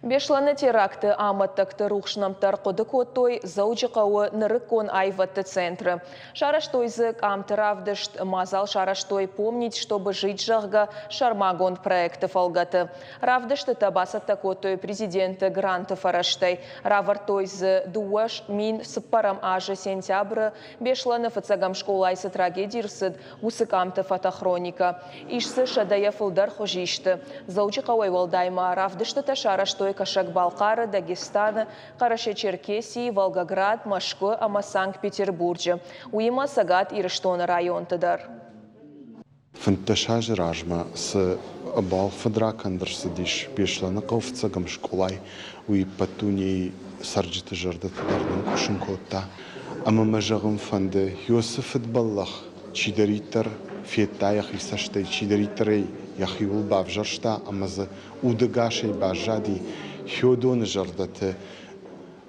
Бешланы теракты аматтакты рухшнамтар кодыкоттой заучықауы нырыккон айватты центры. Шараштойзык амтыравдышт мазал шараштой помнить, чтобы жить жағға шармагон проекты фалгаты. Равдышты табасатта коттой президенті гранты фараштай. Равартойзы дуаш мин сыппарам ажы сентябры бешланы фыцагам школайсы трагедирсыд усыкамты фотохроника. Ишсы шадая фылдар хожишты. Заучықауай валдайма равдышты та шараштой Кашак-Балкары, Дагестаны, Караши-Черкесии, Волгоград, Москвы, ама Санкт-Петербурге. Уйма сагат Ирыштон район тыдар. Фанташаж ражма с бал фадракандр сидиш бешланы ковцагам школай уй патуни сарджиты жардат тыдардан ушынкотта. Ама мажагым фанды Йосиф футболлах чидаритер феттаях исаштай чидаритерей яхиул бавжаршта амазы удагашей бажади хёдон жардаты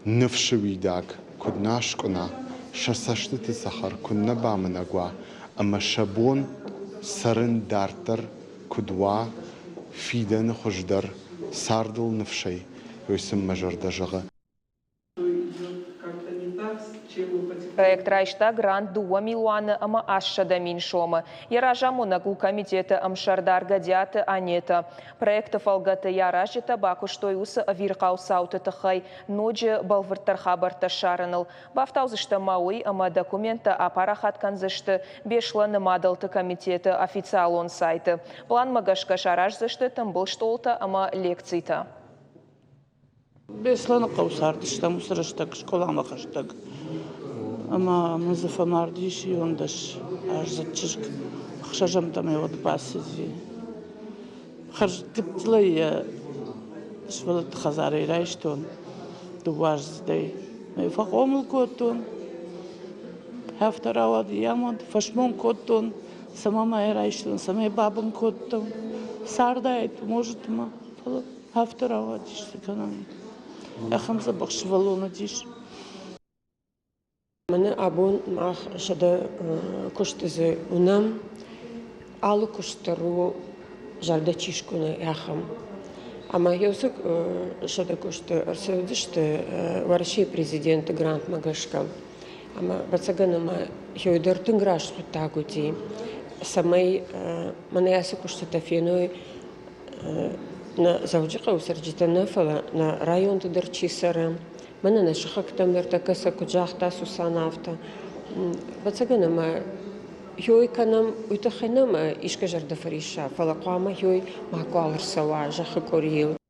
нывшевидаг куднашкуна шасаштыты сахар кунна бамынагва ама шабон сарын дартар кудва фиден хождар сардыл нывшей йосим мажардажага. Проект Райшта грант 2 миллиона ама ашшада миншома. Яражаму нагу комитеты амшардар гадяты анета. Проекты фалгаты яражы табаку штой усы авирқау сауты тахай ноджи балвыртар хабарта шарыныл. Бафтаузышты мауи ама документа апарахат канзышты бешланы мадалты комитеты официалон сайты. План магашка шаражзышты тамбыл штолта ама лекцийта. Бешланы қаусардышта мусырыштак школама хаштак. Ама музыфа мардиш и ондаш ажзатчик хшажам там его дпасизи. Харж типлая швалат хазары райштон дуажздей. Ме фaqomul котон. Хафтаравад ямад фашмон котон. Самама райштон, самай бабам котон. Сардайт может ма хафтаравад канан. Ахамза бахшвалона диш. Мана абон мах шада коштезе унам алу коштару жардачишкуна яхам. Ама ёсык шада кошты арсыдышты варши президент грант магашка. Ама бацаганама ёйдартын граш тутагути. Самай мана ясы кошты тафеной на завджика усарджита нафала на район тыдырчисара. Мана на шахактам вертакаса куджахта сусанавта. Бацаганама ёйканам уйтаханама ишка жардафариша. Фалакуама ёй макуалар сава жахакорил.